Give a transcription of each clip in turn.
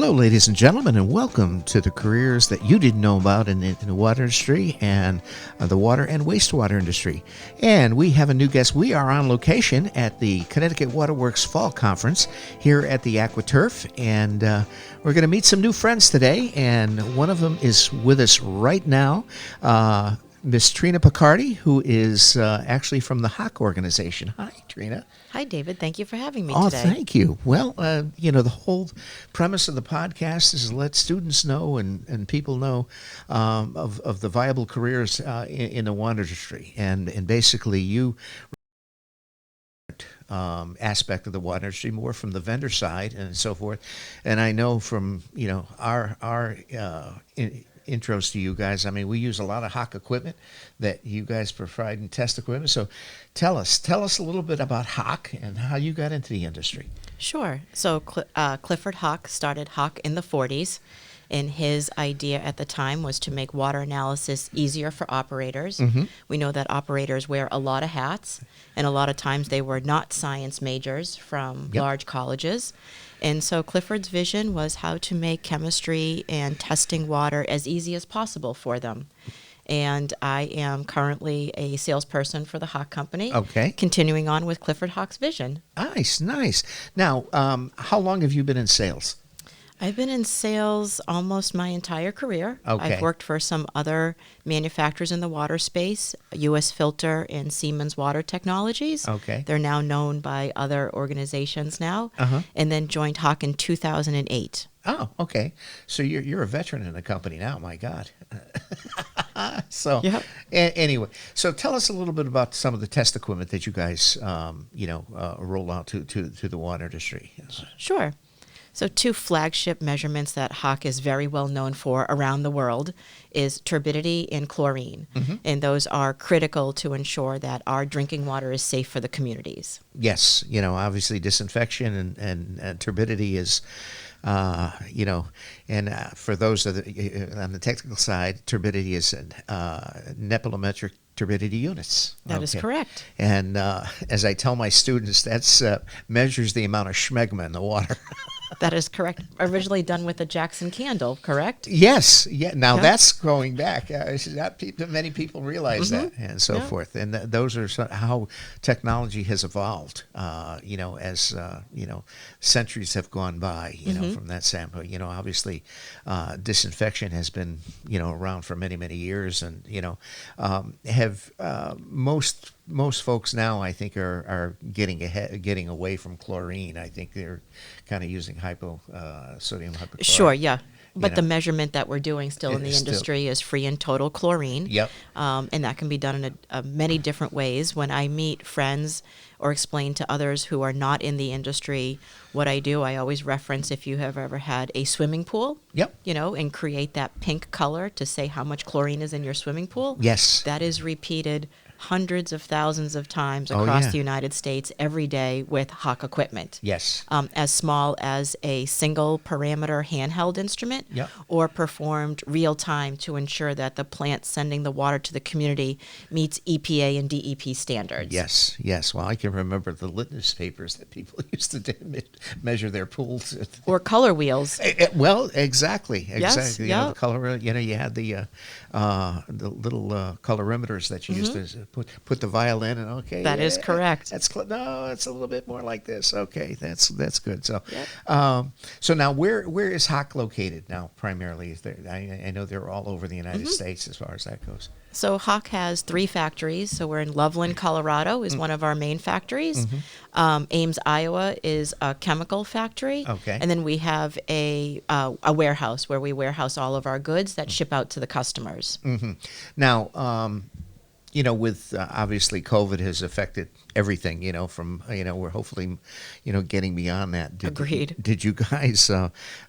Hello, ladies and gentlemen, and welcome to the careers that you didn't know about in the water industry and the water and wastewater industry. And we have a new guest. We are on location at the Connecticut Waterworks Fall Conference here at the AquaTurf, and we're going to meet some new friends today, and one of them is with us right now. Miss Trina Picardi, who is actually from the Hach organization. Hi, Trina. Hi, David. Thank you for having me Oh, today. thank you. Well, the whole premise of the podcast is to let students know and people know of the viable careers in the water industry. And basically, you aspect of the water industry, more from the vendor side and so forth. And I know from our intros to you guys. I mean, we use a lot of Hach equipment that you guys provide and test equipment. So tell us a little bit about Hach and how you got into the industry. Sure. So Clifford Hach started Hach in the 40s, and his idea at the time was to make water analysis easier for operators. Mm-hmm. We know that operators wear a lot of hats, and a lot of times they were not science majors from large colleges. And so Clifford's vision was how to make chemistry and testing water as easy as possible for them. And I am currently a salesperson for the Hach Company. Okay. Continuing on with Clifford Hach's vision. Nice. Now, how long have you been in sales? I've been in sales almost my entire career. Okay. I've worked for some other manufacturers in the water space, U.S. Filter and Siemens Water Technologies. Okay. They're now known by other organizations now. Uh-huh. And then joined Hach in 2008. Oh, okay. So you're a veteran in the company now. My God. So Yep. Anyway, so tell us a little bit about some of the test equipment that you guys roll out to the water industry. Sure. So two flagship measurements that Hach is very well known for around the world is turbidity and chlorine. Mm-hmm. And those are critical to ensure that our drinking water is safe for the communities. Yes, obviously disinfection and turbidity is, for those on the technical side, turbidity is nephelometric turbidity units. That is correct. And as I tell my students, that's measures the amount of schmegma in the water. That is correct. Originally done with a Jackson candle, correct? Yes. Yeah. Now that's going back. Many people realize that and so forth. And those are how technology has evolved, as, centuries have gone by, from that standpoint. Obviously, disinfection has been, around for many, many years. And, most folks now, I think, are getting away from chlorine. I think they're kind of using sodium hypochlorite. Sure, yeah. But the measurement that we're doing still in the industry is free and total chlorine. Yep. And that can be done in many different ways. When I meet friends or explain to others who are not in the industry what I do, I always reference if you have ever had a swimming pool. Yep. And create that pink color to say how much chlorine is in your swimming pool. Yes. That is repeated hundreds of thousands of times across the United States every day with Hach equipment. Yes. As small as a single parameter handheld instrument or performed real time to ensure that the plant sending the water to the community meets EPA and DEP standards. Yes. Well, I can remember the litmus papers that people used to measure their pools. Or color wheels. Well, exactly. Yes, The color. You had the little colorimeters that you used to put the vial in, and that is correct. No, it's a little bit more like this. Okay, that's good. So, so now where is Hach located now? Primarily, I know they're all over the United States as far as that goes. So Hach has 3 factories. So we're in Loveland, Colorado is one of our main factories. Ames, Iowa is a chemical factory. Okay. And then we have a warehouse where we warehouse all of our goods that ship out to the customers. Mm-hmm. Now, with obviously COVID has affected everything, from, we're hopefully, getting beyond that. Agreed. Did you guys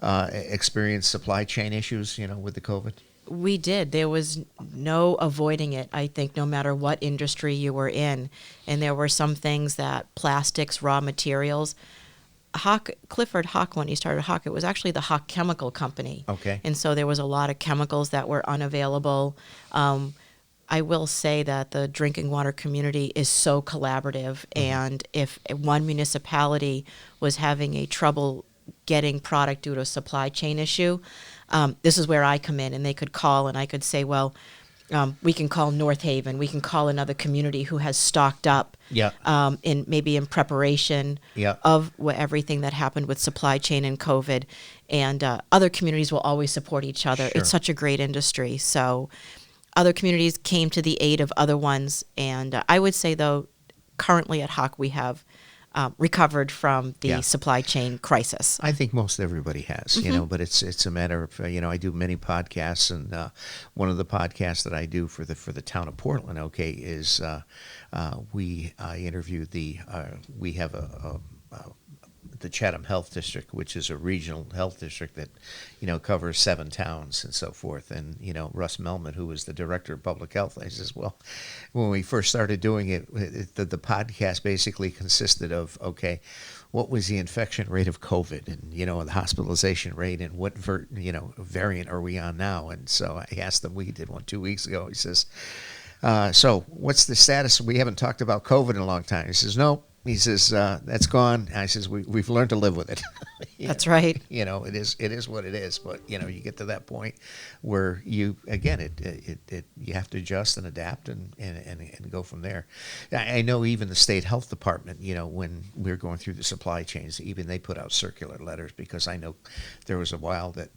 experience supply chain issues, with the COVID? We did. There was no avoiding it, I think, no matter what industry you were in. And there were some things that plastics, raw materials. Clifford Hach, when he started Hach, it was actually the Hach Chemical Company. Okay. And so there was a lot of chemicals that were unavailable. I will say that the drinking water community is so collaborative, and if one municipality was having a trouble getting product due to a supply chain issue, this is where I come in, and they could call, and I could say, well, we can call North Haven, we can call another community who has stocked up, Yeah. in preparation Yeah. of everything that happened with supply chain and COVID, and other communities will always support each other. Sure. It's such a great industry, so other communities came to the aid of other ones, and I would say, though, currently at Hach we have recovered from the Yeah. supply chain crisis. I think most everybody has, but it's a matter of I do many podcasts, and one of the podcasts that I do for the town of Portland, is I interviewed we have the Chatham Health District, which is a regional health district that covers 7 towns and so forth. And Russ Melman, who was the director of public health, I says, well, when we first started doing it, the podcast basically consisted of, okay, what was the infection rate of COVID, and the hospitalization rate, and what variant are we on now? And so I asked him, we did one 2 weeks ago. He says, so what's the status? We haven't talked about COVID in a long time. He says, no. He says, that's gone. I says, we've learned to live with it. That's right. It is what it is. But you get to that point where you have to adjust and adapt and go from there. I know even the state health department, when we were going through the supply chains, even they put out circular letters, because I know there was a while that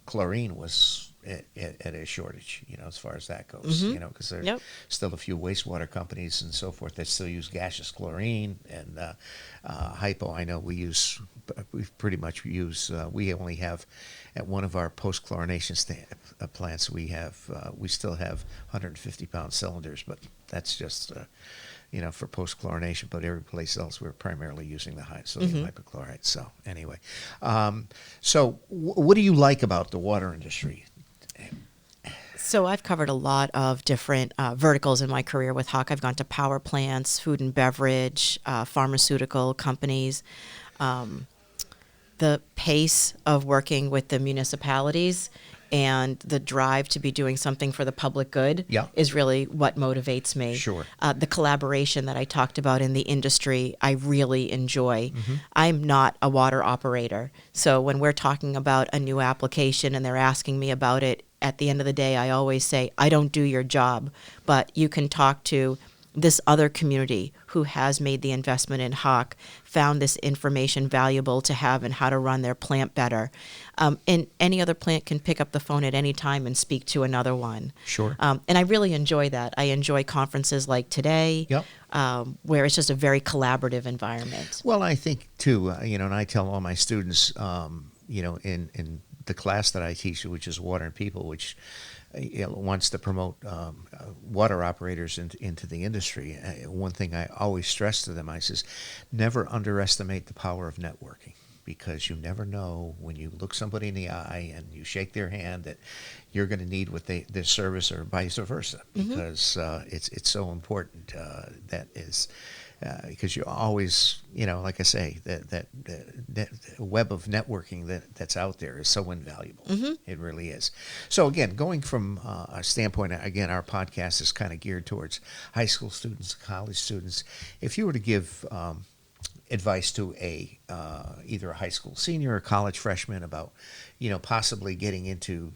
chlorine was at a shortage, as far as that goes, because there's still a few wastewater companies and so forth that still use gaseous chlorine, and hypo. I know we pretty much use. We only have at one of our post chlorination plants. We still have 150-pound cylinders, but that's just for post chlorination. But every place else, we're primarily using the high sodium hypochlorite. So anyway, so what do you like about the water industry? So I've covered a lot of different verticals in my career with Hach. I've gone to power plants, food and beverage, pharmaceutical companies. The pace of working with the municipalities and the drive to be doing something for the public good is really what motivates me. Sure. The collaboration that I talked about in the industry, I really enjoy. I'm not a water operator, so when we're talking about a new application and they're asking me about it, at the end of the day, I always say, I don't do your job, but you can talk to this other community who has made the investment in Hach, found this information valuable to have and how to run their plant better. And any other plant can pick up the phone at any time and speak to another one. Sure. And I really enjoy that. I enjoy conferences like today, where it's just a very collaborative environment. Well, I think, too, and I tell all my students, in the class that I teach, which is Water and People, which wants to promote water operators into the industry. One thing I always stress to them, I says, never underestimate the power of networking, because you never know when you look somebody in the eye and you shake their hand that you're going to need what their service, or vice versa, because it's so important. That is. Because you always, like I say, that web of networking that's out there is so invaluable. It really is. So again, going from a standpoint, again, our podcast is kind of geared towards high school students, college students. If you were to give advice to either a high school senior or college freshman about, possibly getting into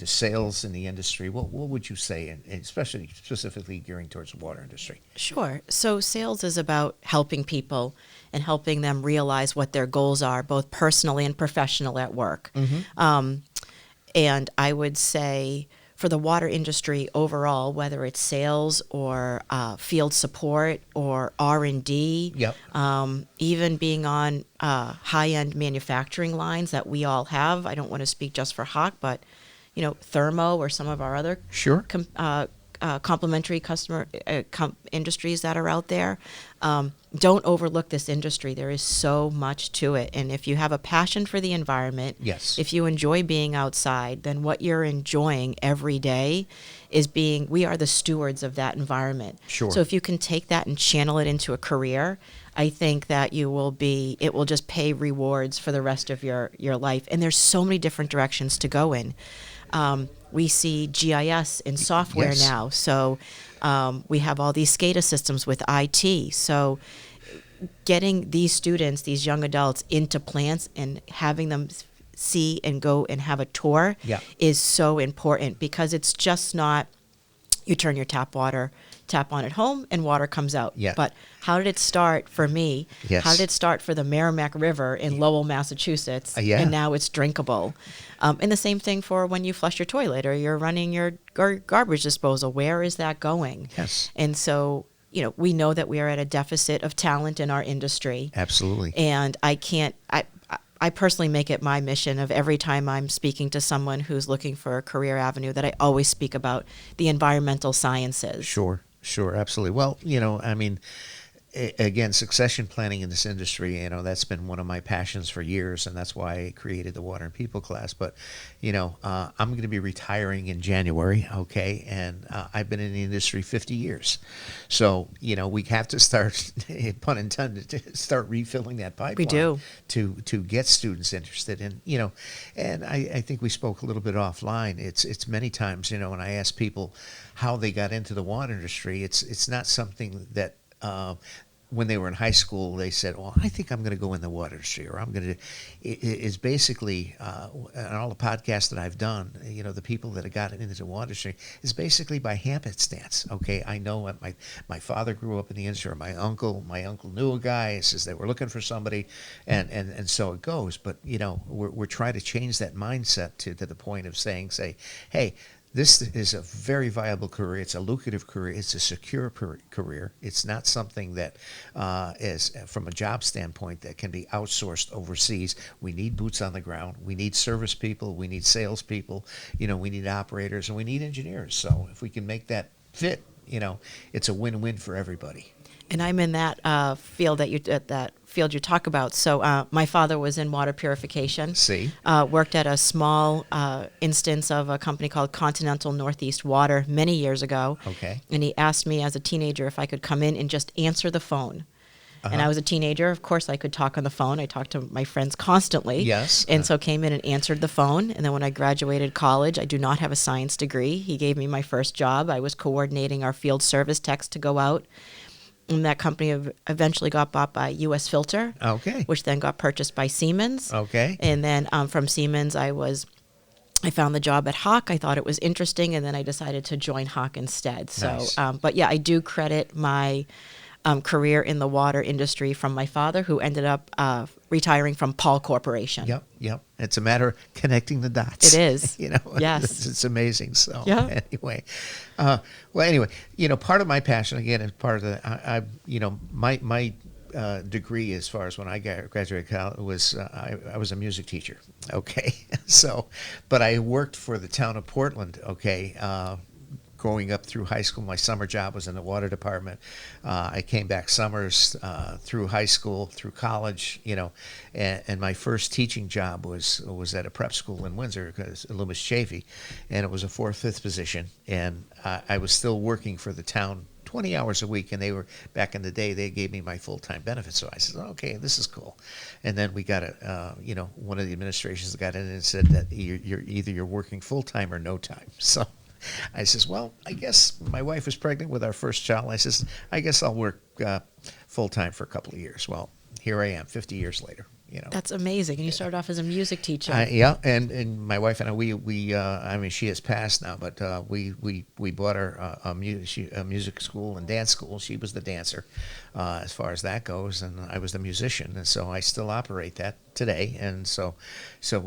sales in the industry, what would you say, and especially specifically gearing towards the water industry? Sure. So sales is about helping people and helping them realize what their goals are, both personally and professional at work. And I would say for the water industry overall, whether it's sales or field support or R&D, even being on high-end manufacturing lines that we all have. I don't want to speak just for Hach, but Thermo or some of our other complementary customer industries that are out there. Don't overlook this industry. There is so much to it. And if you have a passion for the environment, if you enjoy being outside, then what you're enjoying every day is we are the stewards of that environment. Sure. So if you can take that and channel it into a career, I think that it will just pay rewards for the rest of your life. And there's so many different directions to go in. We see GIS in software now. So we have all these SCADA systems with IT. So getting these students, these young adults, into plants and having them see and go and have a tour Yeah. is so important, because it's just not you turn your tap on at home and water comes out. Yeah. But how did it start for me? Yes. How did it start for the Merrimack River in Lowell, Massachusetts? Yeah. And now it's drinkable. And the same thing for when you flush your toilet or you're running your garbage disposal. Where is that going? Yes. And so, we know that we are at a deficit of talent in our industry. Absolutely. And I personally make it my mission of every time I'm speaking to someone who's looking for a career avenue that I always speak about the environmental sciences. Sure, absolutely. Well, I mean, again, succession planning in this industry, that's been one of my passions for years, and that's why I created the Water and People class. But, I'm going to be retiring in January, okay, and I've been in the industry 50 years. So, we have to start, pun intended, to start refilling that pipeline. We do. To get students interested in, and I think we spoke a little bit offline. It's many times, when I ask people how they got into the water industry, it's not something that when they were in high school, they said, well, I think I'm going to go in the water industry, or I'm going to, it's basically, on all the podcasts that I've done, the people that have gotten into the water industry is basically by happenstance. Okay. I know what my father grew up in the industry, or my uncle knew a guy, says they were looking for somebody, and so it goes. But, we're trying to change that mindset to the point of saying, hey, this is a very viable career. It's a lucrative career. It's a secure career. It's not something that is, from a job standpoint, that can be outsourced overseas. We need boots on the ground. We need service people. We need salespeople. We need operators, and we need engineers. So if we can make that fit, it's a win-win for everybody. And I'm in that field that you talk about. So my father was in water purification. See? Worked at a small instance of a company called Continental Northeast Water many years ago. Okay. And he asked me as a teenager if I could come in and just answer the phone. And I was a teenager. Of course, I could talk on the phone. I talked to my friends constantly. Yes. And so came in and answered the phone. And then when I graduated college, I do not have a science degree. He gave me my first job. I was coordinating our field service techs to go out. And that company eventually got bought by U.S. Filter, Okay. which then got purchased by Siemens. Okay. And then from Siemens, I found the job at Hach. I thought it was interesting, and then I decided to join Hach instead. So, Nice. But yeah, I do credit my career in the water industry from my father, who ended up retiring from Paul Corporation. Yep. It's a matter of connecting the dots. It is. Yes. It's amazing. So Yeah. anyway, part of my passion, again, is part of the, my degree, as far as when I graduated college, was I was a music teacher. Okay. So, but I worked for the town of Portland. Okay. Growing up through high school, my summer job was in the water department. I came back summers through high school, through college, and my first teaching job was at a prep school in Windsor, Loomis Chafee, and it was a 4th, 5th position, and I was still working for the town 20 hours a week, and they were, back in the day, they gave me my full-time benefits. So I said, okay, this is cool. And then we got one of the administrations got in and said that you're working full-time or no time. So I says, well, I guess my wife was pregnant with our first child. I says, I guess I'll work full-time for a couple of years. Well, here I am 50 years later. That's amazing. And you started off as a music teacher. Yeah, and my wife and I, I mean, she has passed now, but we bought her a music school and dance school. She was the dancer, as far as that goes, and I was the musician, and so I still operate that today. And so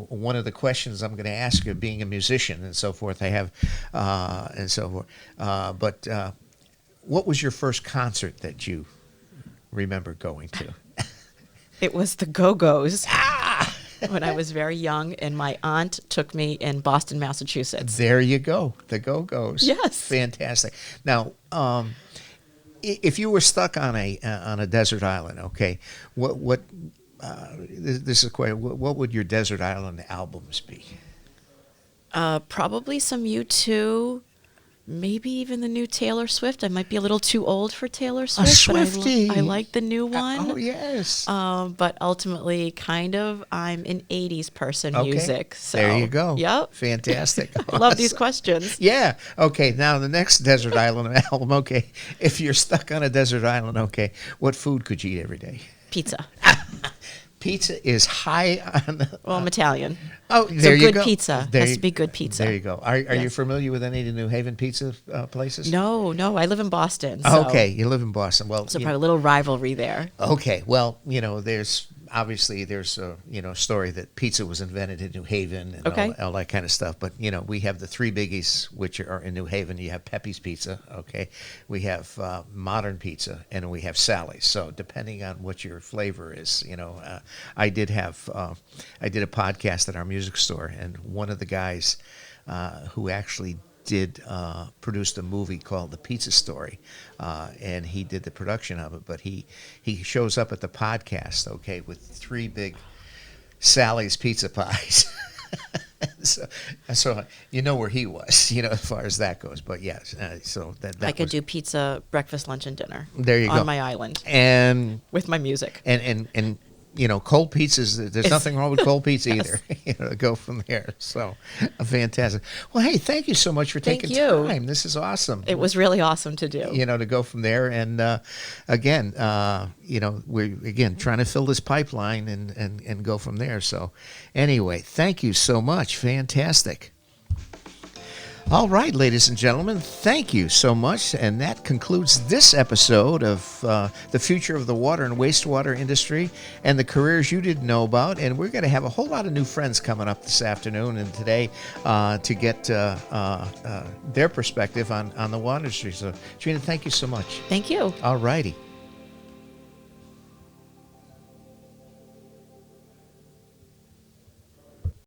one of the questions I'm going to ask you, being a musician and so forth, I have, and so forth. But what was your first concert that you remember going to? It was the Go-Go's when I was very young, and my aunt took me in Boston, Massachusetts. There you go, the Go-Go's. Yes. Fantastic. Now, if you were stuck on a desert island, okay, what this is quite. What would your desert island albums be? Probably some U2, Maybe even the new Taylor Swift. I might be a little too old for Taylor A Swift, but Swiftie. I like the new one. Oh, yes. But ultimately, kind of, I'm an 80s person Okay. music. So, There you go. Yep. Fantastic. Love these Awesome. questions. Yeah. Okay. Now the next desert island album. Okay. If you're stuck on a desert island, okay, what food could you eat every day? Pizza. Pizza is high on the. Well, I'm Italian. Oh, So there you good go. pizza. There Has you- to be good pizza. There you go. Are you Yes. familiar with any of the New Haven pizza places? No, I live in Boston. So Okay, you live in Boston. Well, So probably a little rivalry there. okay. Well, there's obviously there's a story that pizza was invented in New Haven and Okay. all that kind of stuff. But we have the three biggies which are in New Haven. You have Pepe's Pizza. Okay, we have Modern Pizza, and we have Sally's. So depending on what your flavor is, I did I did a podcast at our music store, and one of the guys who actually did produced a movie called The Pizza Story, and he did the production of it. But he shows up at the podcast, okay, with three big Sally's pizza pies. so you know where he was, as far as that goes. But yes, so that I could was, do pizza, breakfast, lunch, and dinner. There you go. On my island and with my music. and cold pizzas, there's It's- nothing wrong with cold pizza Yes. either. Go from there. So fantastic. Well, hey, thank you so much for Thank taking you. time. This is awesome. It was really awesome to do. To go from there. And again, we're again trying to fill this pipeline and go from there. So anyway, thank you so much. Fantastic. All right, ladies and gentlemen, thank you so much. And that concludes this episode of the future of the water and wastewater industry and the careers you didn't know about. And we're going to have a whole lot of new friends coming up this afternoon and today to get their perspective on the water industry. So, Trina, thank you so much. Thank you. All righty.